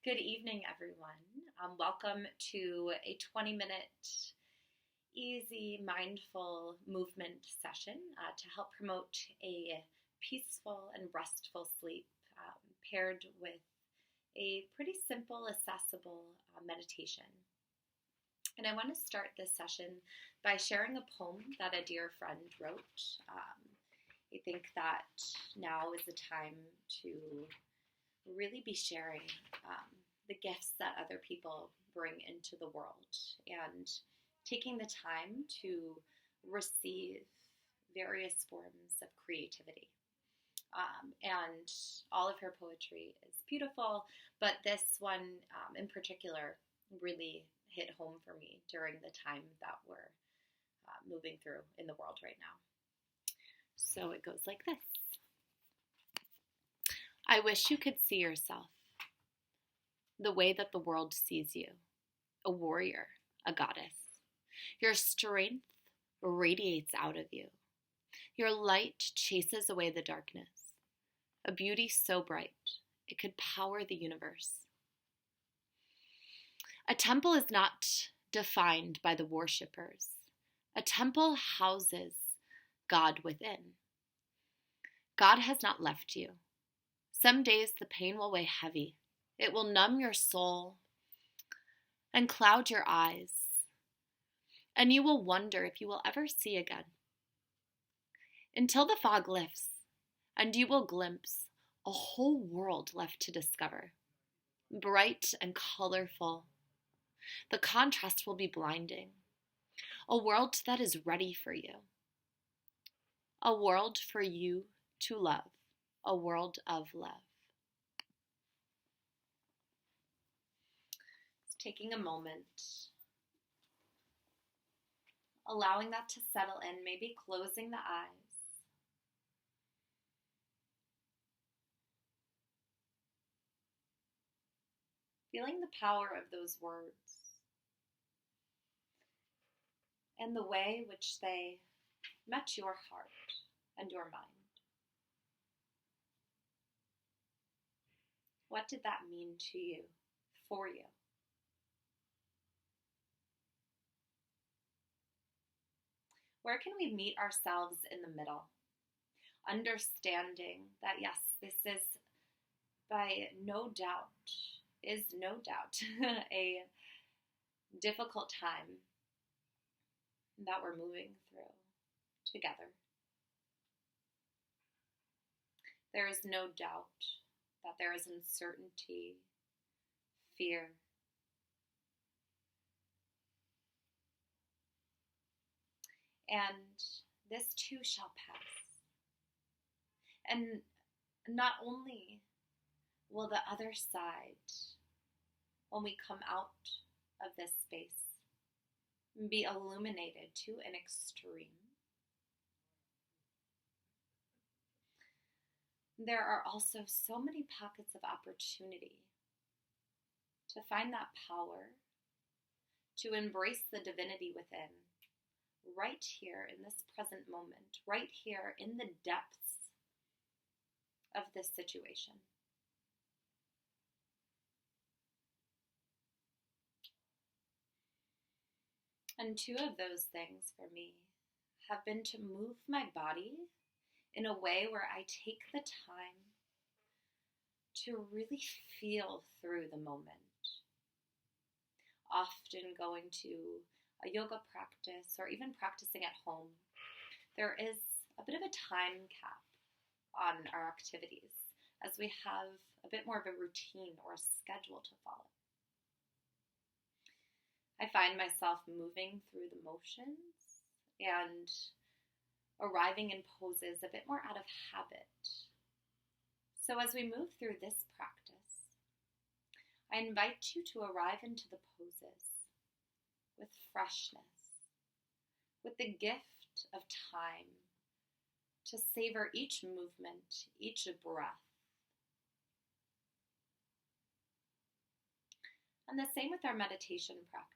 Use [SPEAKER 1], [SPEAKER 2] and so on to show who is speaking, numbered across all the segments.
[SPEAKER 1] Good evening, everyone. Welcome to a 20-minute easy, mindful movement session to help promote a peaceful and restful sleep paired with a pretty simple, accessible meditation. And I want to start this session by sharing a poem that a dear friend wrote. I think that now is the time to really be sharing the gifts that other people bring into the world and taking the time to receive various forms of creativity. And all of her poetry is beautiful, but this one in particular really hit home for me during the time that we're moving through in the world right now. So it goes like this. I wish you could see yourself the way that the world sees you, a warrior, a goddess. Your strength radiates out of you. Your light chases away the darkness, a beauty so bright it could power the universe. A temple is not defined by the worshippers. A temple houses God within. God has not left you. Some days the pain will weigh heavy. It will numb your soul and cloud your eyes, and you will wonder if you will ever see again. Until the fog lifts, and you will glimpse a whole world left to discover, bright and colorful. The contrast will be blinding. A world that is ready for you. A world for you to love. A world of love. Taking a moment, allowing that to settle in, maybe closing the eyes. Feeling the power of those words and the way in which they met your heart and your mind. What did that mean to you, for you? Where can we meet ourselves in the middle? Understanding that, yes, this is no doubt a difficult time that we're moving through together. There is no doubt that there is uncertainty, fear. And this too shall pass. And not only will the other side, when we come out of this space, be illuminated to an extreme, there are also so many pockets of opportunity to find that power, to embrace the divinity within, right here in this present moment, right here in the depths of this situation. And two of those things for me have been to move my body in a way where I take the time to really feel through the moment. Often going to a yoga practice or even practicing at home, there is a bit of a time cap on our activities as we have a bit more of a routine or a schedule to follow. I find myself moving through the motions and arriving in poses a bit more out of habit. So as we move through this practice, I invite you to arrive into the poses with freshness, with the gift of time to savor each movement, each breath. And the same with our meditation practice.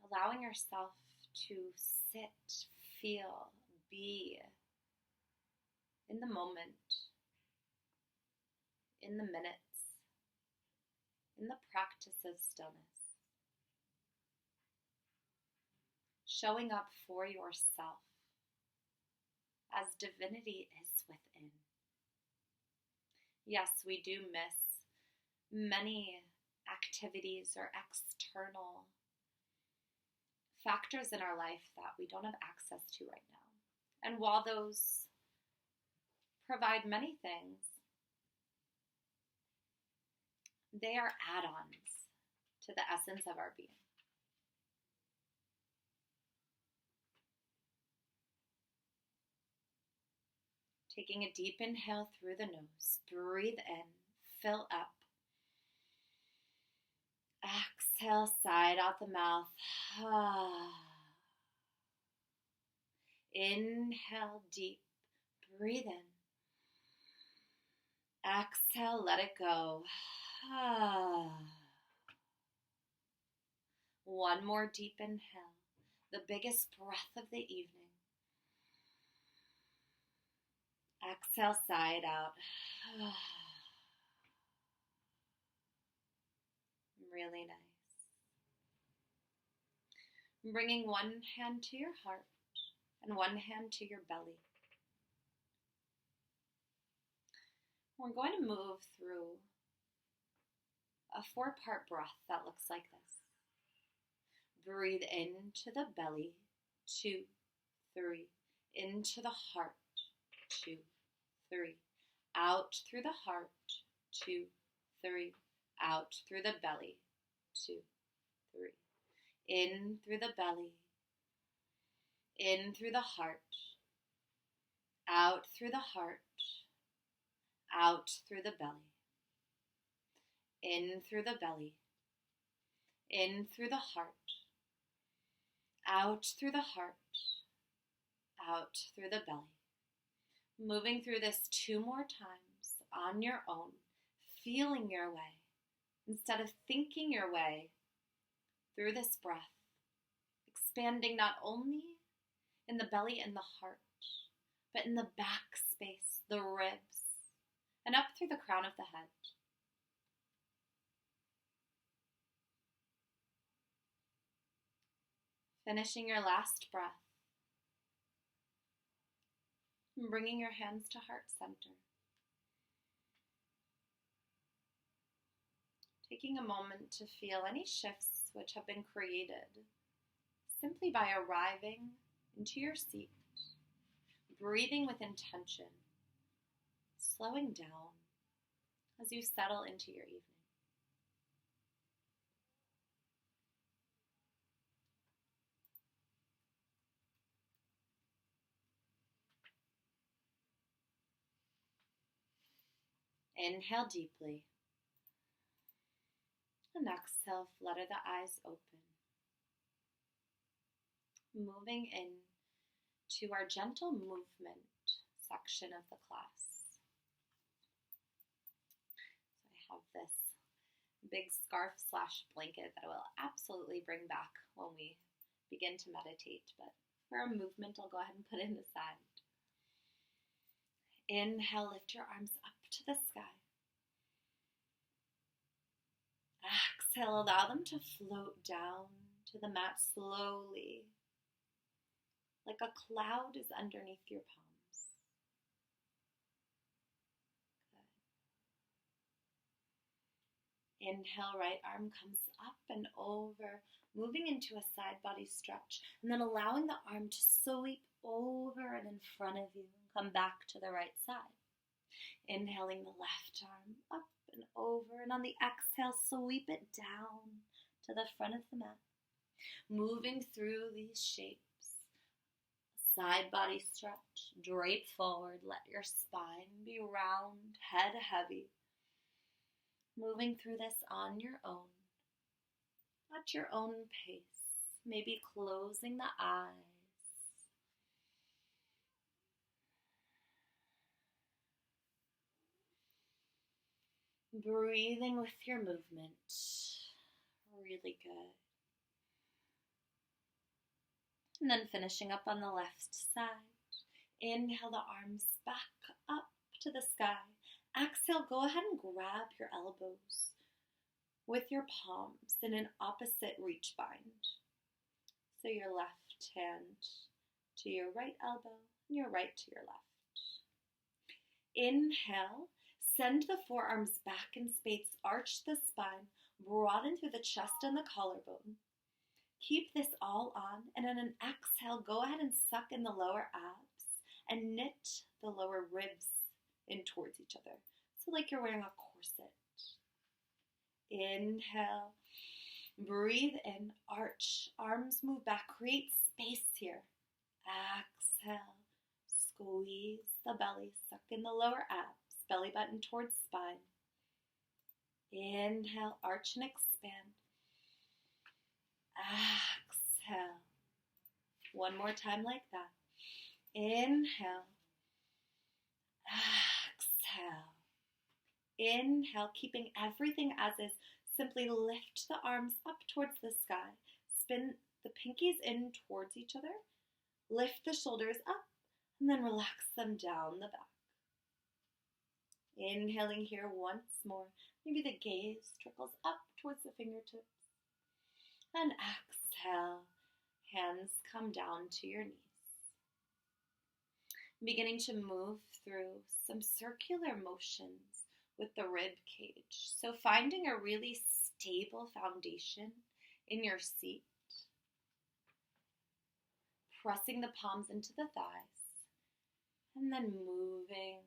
[SPEAKER 1] Allowing yourself to sit, feel, be in the moment in the minutes, in the practice of stillness. Showing up for yourself as divinity is within. Yes, we do miss many activities or external factors in our life that we don't have access to right now. And while those provide many things, they are add-ons to the essence of our being. Taking a deep inhale through the nose, breathe in, fill up. Exhale, side out the mouth. Inhale deep, breathe in. Exhale, let it go. One more deep inhale, the biggest breath of the evening. Exhale, side out. Really nice. Bringing one hand to your heart and one hand to your belly. We're going to move through a 4-part breath that looks like this. Breathe into the belly, 2, 3. Into the heart, 2, 3. Out through the heart, 2, 3. Out through the belly, 2, 3. In through the belly, in through the heart, out through the heart, out through the belly, in through the belly, in through the heart, out through the heart, out through the belly. Moving through this 2 more times on your own, feeling your way, instead of thinking your way through this breath, expanding not only in the belly and the heart, but in the back space, the ribs, and up through the crown of the head. Finishing your last breath, and bringing your hands to heart center. Taking a moment to feel any shifts which have been created simply by arriving into your seat, breathing with intention, slowing down as you settle into your evening. Inhale deeply. And exhale, flutter the eyes open. Moving in to our gentle movement section of the class. So I have this big scarf / blanket that I will absolutely bring back when we begin to meditate, but for a movement, I'll go ahead and put it aside. Inhale, lift your arms up to the sky. Exhale, allow them to float down to the mat slowly, like a cloud is underneath your palms. Good. Inhale, right arm comes up and over, moving into a side body stretch, and then allowing the arm to sweep over and in front of you and come back to the right side. Inhaling the left arm up and over, and on the exhale, sweep it down to the front of the mat. Moving through these shapes. Side body stretch, drape forward, let your spine be round, head heavy. Moving through this on your own, at your own pace, maybe closing the eyes. Breathing with your movement, really good. And then finishing up on the left side. Inhale the arms back up to the sky. Exhale, go ahead and grab your elbows with your palms in an opposite reach bind. So your left hand to your right elbow and your right to your left. Inhale, send the forearms back in space, arch the spine, broaden through the chest and the collarbone. Keep this all on, and on an exhale, go ahead and suck in the lower abs and knit the lower ribs in towards each other. So like you're wearing a corset. Inhale, breathe in, arch, arms move back, create space here. Exhale, squeeze the belly, suck in the lower abs, belly button towards spine. Inhale, arch and expand. Exhale. One more time like that. Inhale. Exhale. Inhale, keeping everything as is. Simply lift the arms up towards the sky. Spin the pinkies in towards each other. Lift the shoulders up and then relax them down the back. Inhaling here once more. Maybe the gaze trickles up towards the fingertips. And exhale, hands come down to your knees. Beginning to move through some circular motions with the rib cage. So finding a really stable foundation in your seat. Pressing the palms into the thighs. And then moving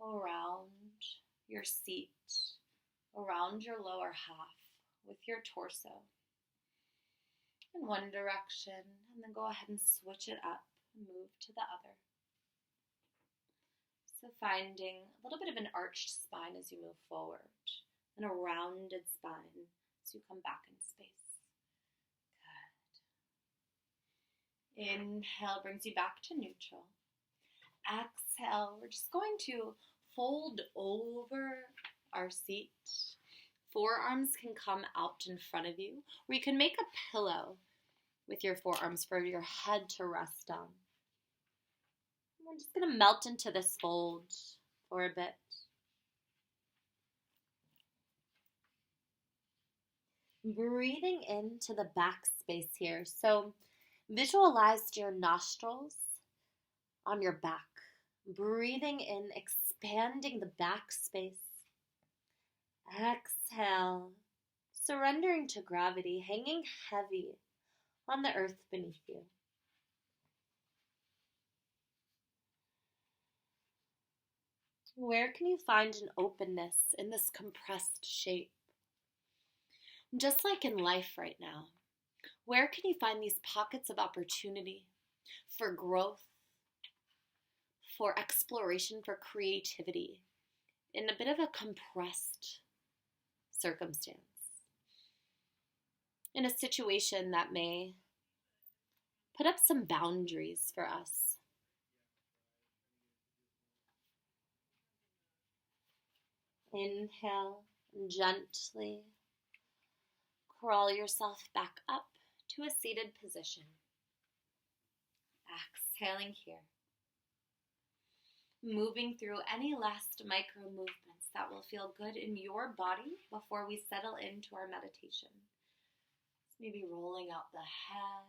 [SPEAKER 1] around your seat, around your lower half with your torso. In one direction, and then go ahead and switch it up and move to the other. So finding a little bit of an arched spine as you move forward, and a rounded spine as you come back in space. Good. Inhale brings you back to neutral. Exhale, we're just going to fold over our seat. Forearms can come out in front of you, or you can make a pillow with your forearms for your head to rest on. We're just going to melt into this fold for a bit. Breathing into the back space here. So visualize your nostrils on your back. Breathing in, expanding the back space. Exhale, surrendering to gravity, hanging heavy on the earth beneath you. Where can you find an openness in this compressed shape? Just like in life right now, where can you find these pockets of opportunity for growth, for exploration, for creativity in a bit of a compressed circumstance? In a situation that may put up some boundaries for us. Inhale, and gently crawl yourself back up to a seated position. Exhaling here. Moving through any last micro movements that will feel good in your body before we settle into our meditation. Maybe rolling out the head.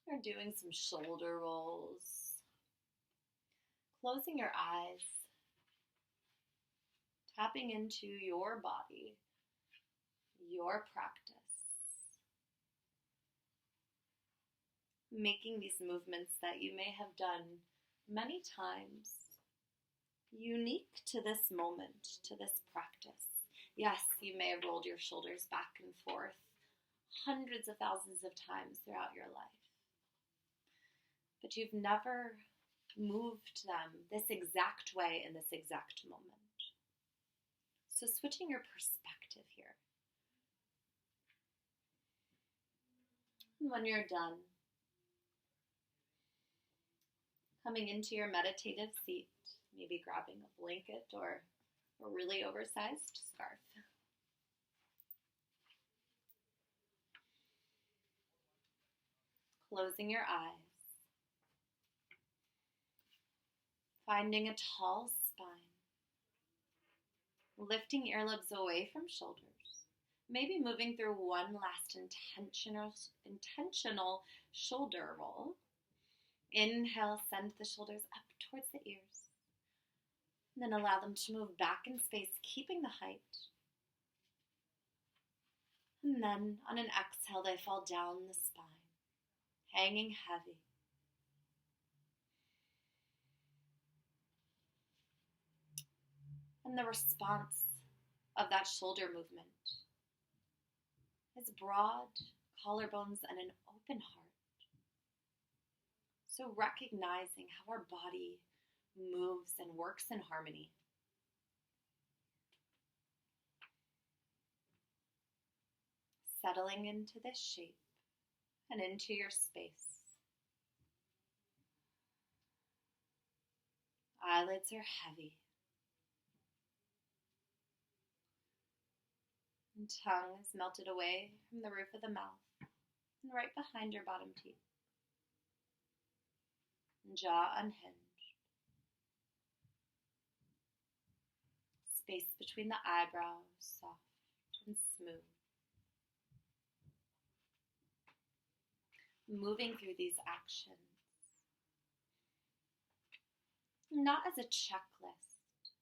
[SPEAKER 1] Or doing some shoulder rolls. Closing your eyes. Tapping into your body, your practice. Making these movements that you may have done many times unique to this moment, to this practice. Yes, you may have rolled your shoulders back and forth hundreds of thousands of times throughout your life. But you've never moved them this exact way in this exact moment. So switching your perspective here. And when you're done, coming into your meditative seat, maybe grabbing a blanket or a really oversized scarf. Closing your eyes. Finding a tall spine. Lifting earlobes away from shoulders. Maybe moving through one last intentional shoulder roll. Inhale, send the shoulders up towards the ears. And then allow them to move back in space, keeping the height. And then on an exhale, they fall down the spine, hanging heavy. And the response of that shoulder movement is broad collarbones and an open heart. So recognizing how our body moves and works in harmony. Settling into this shape and into your space. Eyelids are heavy. And tongue is melted away from the roof of the mouth and right behind your bottom teeth. And jaw unhinged. Space between the eyebrows, soft and smooth. Moving through these actions, not as a checklist,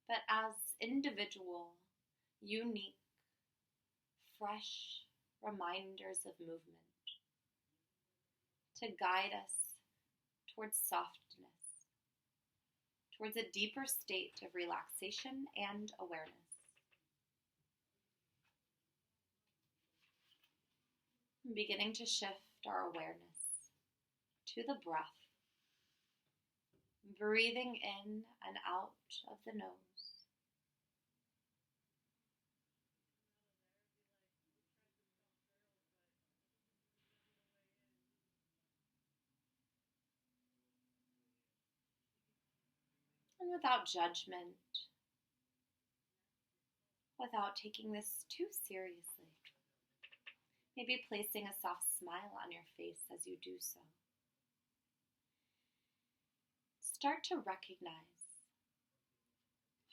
[SPEAKER 1] but as individual, unique, fresh reminders of movement to guide us towards softness, towards a deeper state of relaxation and awareness. Beginning to shift our awareness to the breath, breathing in and out of the nose. And without judgment, without taking this too seriously, maybe placing a soft smile on your face as you do so. Start to recognize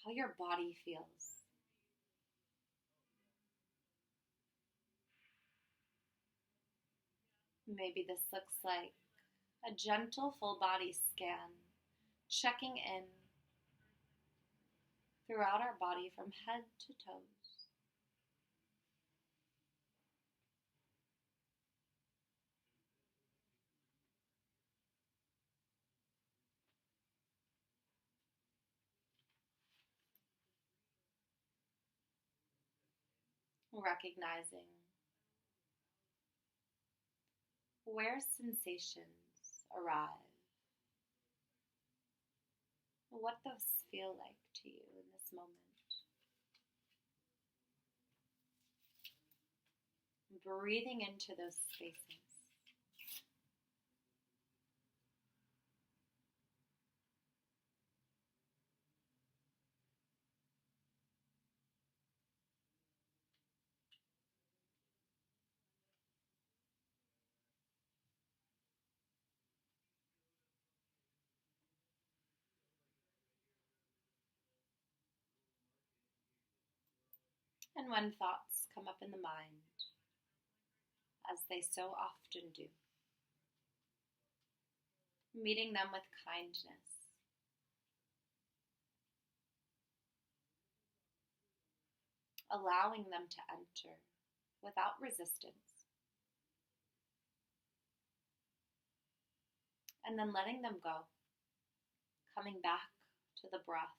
[SPEAKER 1] how your body feels. Maybe this looks like a gentle full body scan, checking in throughout our body from head to toes. Recognizing where sensations arrive, what those feel like to you in this moment. Breathing into those spaces. And when thoughts come up in the mind, as they so often do, meeting them with kindness. Allowing them to enter without resistance. And then letting them go, coming back to the breath.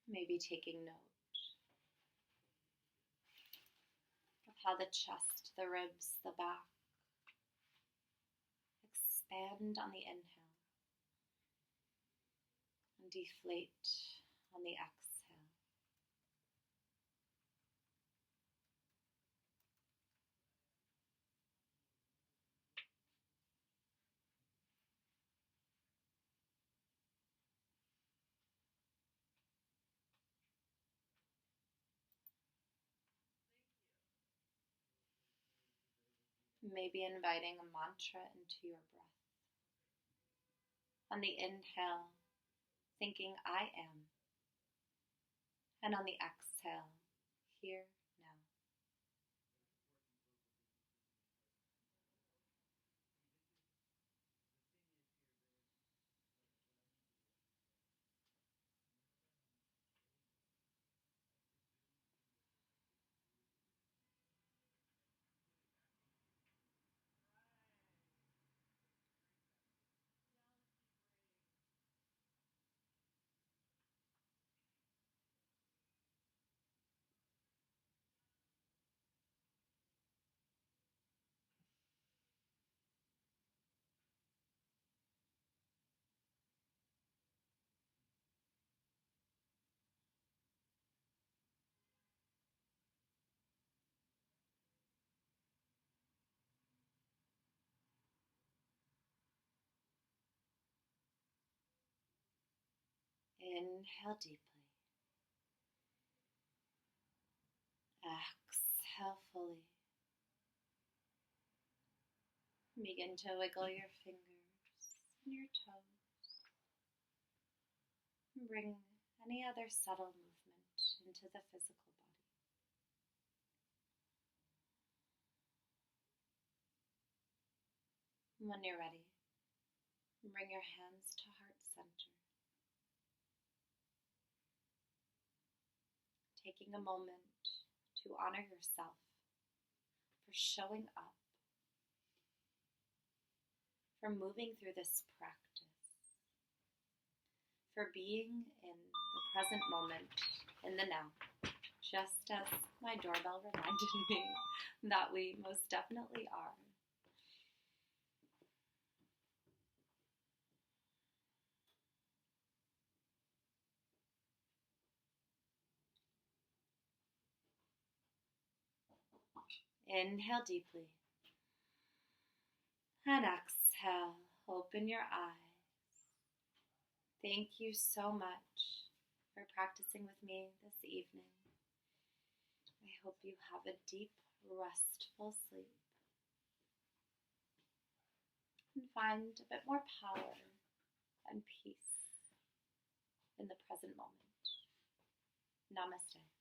[SPEAKER 1] Maybe taking note of how the chest, the ribs, the back expand on the inhale and deflate on the exhale. Maybe inviting a mantra into your breath. On the inhale, thinking I am. And on the exhale, here, now. Inhale deeply. Exhale fully. Begin to wiggle your fingers and your toes. And bring any other subtle movement into the physical body. When you're ready, bring your hands to heart center. Taking a moment to honor yourself for showing up, for moving through this practice, for being in the present moment, in the now, just as my doorbell reminded me that we most definitely are. Inhale deeply. And exhale, open your eyes. Thank you so much for practicing with me this evening. I hope you have a deep, restful sleep and find a bit more power and peace in the present moment. Namaste.